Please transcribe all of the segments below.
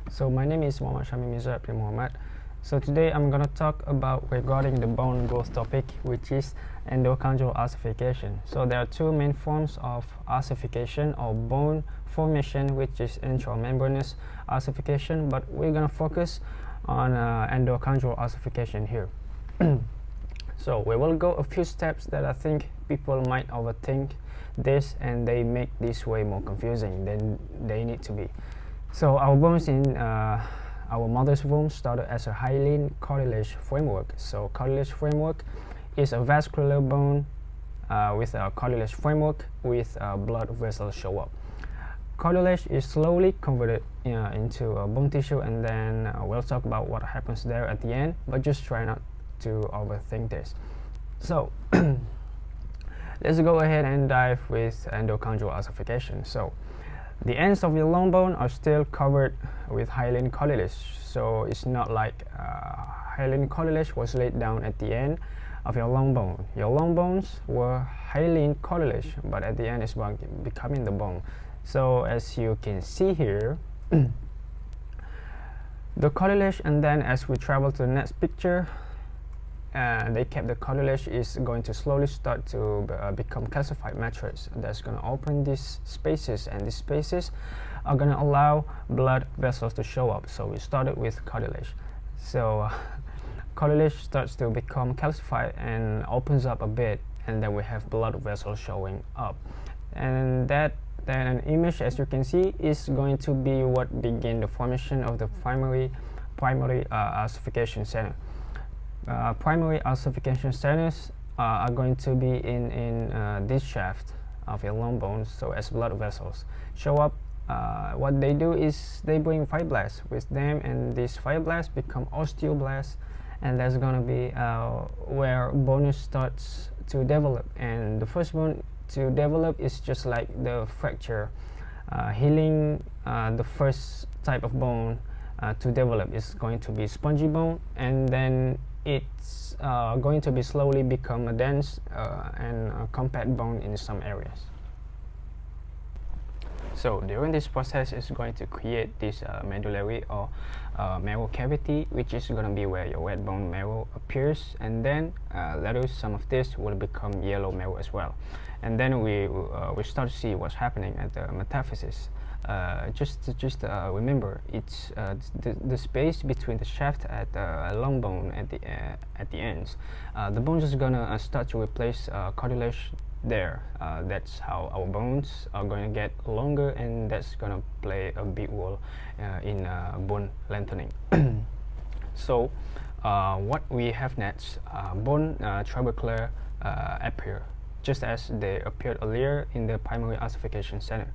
So my name is Syamim Izzat MOHAMAD. So today I'm gonna talk about regarding the bone growth topic, which is endochondral ossification. So there are two main forms of ossification or bone formation, which is intramembranous ossification, but we're gonna focus on endochondral ossification here. So we will go a few steps that I think people might overthink this, and they make this way more confusing than they need to be. So our bones in our mother's womb started as a hyaline cartilage framework. So cartilage framework is a vascular bone with a cartilage framework with blood vessels show up. Cartilage is slowly converted into bone tissue, and then we'll talk about what happens there at the end, but just try not to overthink this. So let's go ahead and dive with endochondral ossification. So the ends of your long bone are still covered with hyaline cartilage, so it's not like hyaline cartilage was laid down at the end of your long bone. Your long bones were hyaline cartilage, but at the end it's becoming the bone. So as you can see here, the cartilage, and then as we travel to the next picture, they kept the cartilage is going to slowly start to become calcified matrix. That's going to open these spaces, and these spaces are going to allow blood vessels to show up. So we started with cartilage. So cartilage starts to become calcified and opens up a bit, and then we have blood vessels showing up. And that then an image, as you can see, is going to be what begin the formation of the primary ossification center. Primary ossification centers are going to be in this shaft of your long bones. So as blood vessels show up, what they do is they bring fibroblasts with them, and these fibroblasts become osteoblasts, and that's going to be where bone starts to develop. And the first bone to develop is just like the fracture healing. The first type of bone to develop is going to be spongy bone, and then it's going to be slowly become a dense and a compact bone in some areas. So during this process, it's going to create this medullary or marrow cavity, which is going to be where your red bone marrow appears, and then later some of this will become yellow marrow as well. And then we start to see what's happening at the metaphysis. Just remember, it's the space between the shaft at the long bone at the ends. The bones is gonna start to replace cartilage there. That's how our bones are going to get longer, and that's gonna play a big role in bone lengthening. So what we have next, bone trabecular appear, just as they appeared earlier in the primary ossification center.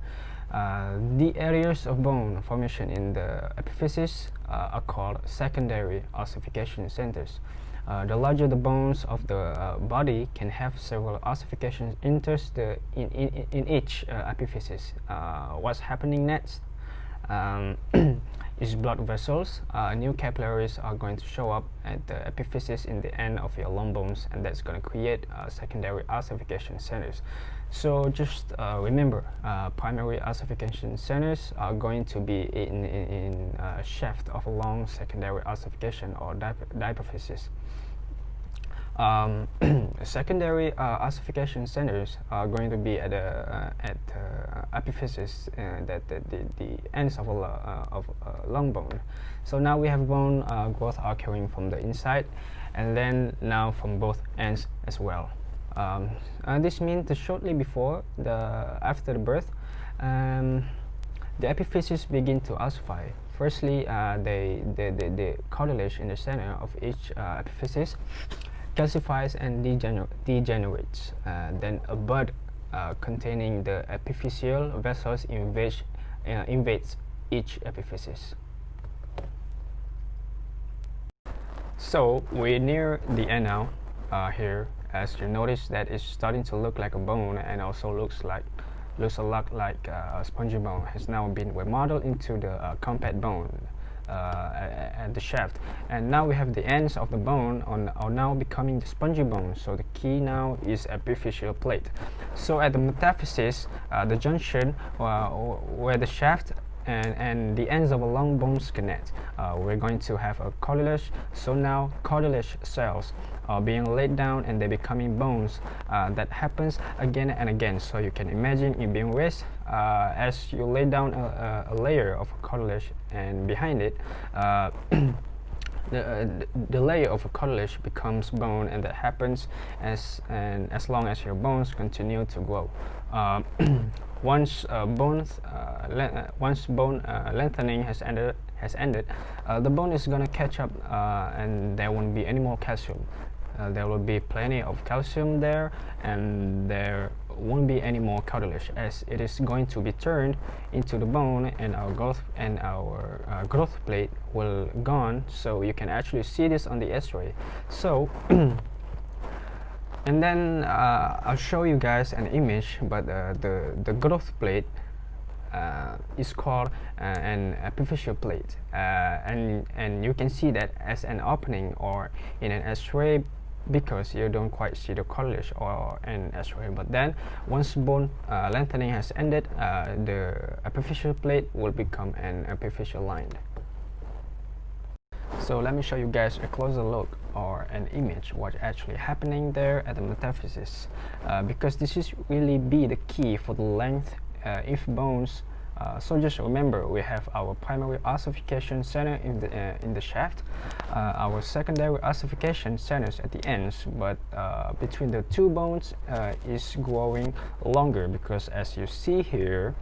The areas of bone formation in the epiphysis are called secondary ossification centers. The larger the bones of the body can have several ossification centers in each epiphysis. What's happening next is blood vessels. New capillaries are going to show up at the epiphysis in the end of your long bones, and that's going to create secondary ossification centers. So just remember, primary ossification centers are going to be in shaft of a long secondary ossification or diapophysis. Secondary ossification centers are going to be at epiphysis, the ends of a long bone. So now we have bone growth occurring from the inside, and then now from both ends as well. This means that shortly before after the birth, the epiphysis begin to ossify. Firstly, the cartilage in the center of each epiphysis calcifies and degenerates. Then a bud containing the epiphyseal vessels invades each epiphysis. So we're near the end now. Here, as you notice, that it's starting to look like a bone, and also looks a lot like a spongy bone has now been remodeled into the compact bone at the shaft. And now we have the ends of the bone are now becoming the spongy bone. So the key now is epiphyseal plate. So at the metaphysis, the junction where the shaft and the ends of a long bones connect. We're going to have a cartilage. So now cartilage cells are being laid down and they're becoming bones. That happens again and again. So you can imagine it being raised as you lay down a layer of cartilage, and behind it the layer of cartilage becomes bone, and that happens as long as your bones continue to grow. Once bone lengthening has ended, the bone is going to catch up, and there won't be any more calcium. There will be plenty of calcium there, and there won't be any more cartilage, as it is going to be turned into the bone, and our growth plate will gone. So you can actually see this on the X-ray. So and then I'll show you guys an image, but the growth plate is called an epiphyseal plate, and you can see that as an opening or in an X-ray, because you don't quite see the cartilage or an X-ray. But then once bone lengthening has ended, the epiphyseal plate will become an epiphyseal line. So let me show you guys a closer look or an image what's actually happening there at the metaphysis, because this is really be the key for the length if bones. So just remember, we have our primary ossification center in the shaft, our secondary ossification centers at the ends, but between the two bones is growing longer, because as you see here,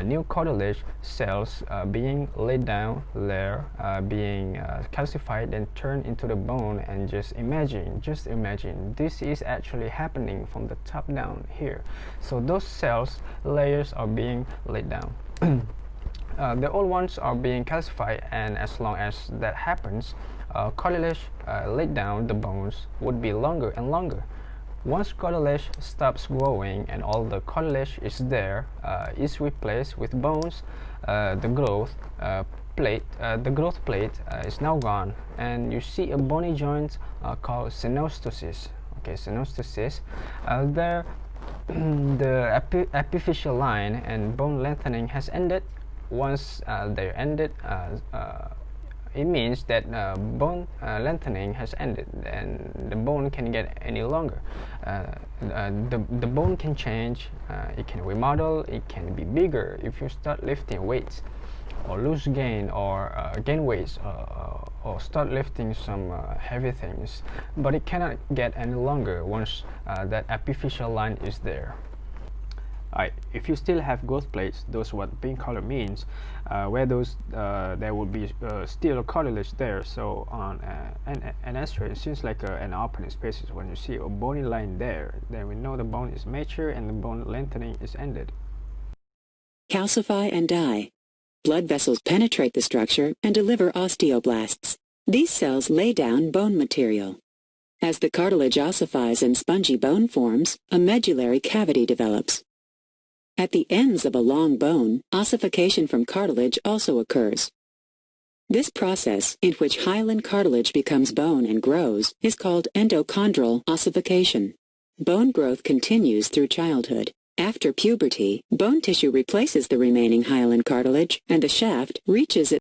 new cartilage cells being laid down there, being calcified and turned into the bone. And just imagine this is actually happening from the top down here. So those cells layers are being laid down. The old ones are being calcified, and as long as that happens, cartilage laid down the bones would be longer and longer. Once cartilage stops growing and all the cartilage is there, is replaced with bones, the growth plate is now gone, and you see a bony joint called synostosis. Okay, synostosis. There, the epiphyseal line and bone lengthening has ended. Once they're ended, it means that bone lengthening has ended, and the bone can get any longer. The bone can change, it can remodel, it can be bigger if you start lifting weights, or lose gain, or gain weights, or start lifting some heavy things. But it cannot get any longer once that epiphyseal line is there. Alright, if you still have growth plates, those what pink color means, where those there will be still cartilage there. So on an X-ray, it seems like an opening spaces. When you see a bony line there, then we know the bone is mature and the bone lengthening is ended. Calcify and die. Blood vessels penetrate the structure and deliver osteoblasts. These cells lay down bone material. As the cartilage ossifies and spongy bone forms, a medullary cavity develops. At the ends of a long bone, ossification from cartilage also occurs. This process, in which hyaline cartilage becomes bone and grows, is called endochondral ossification. Bone growth continues through childhood. After puberty, bone tissue replaces the remaining hyaline cartilage, and the shaft reaches its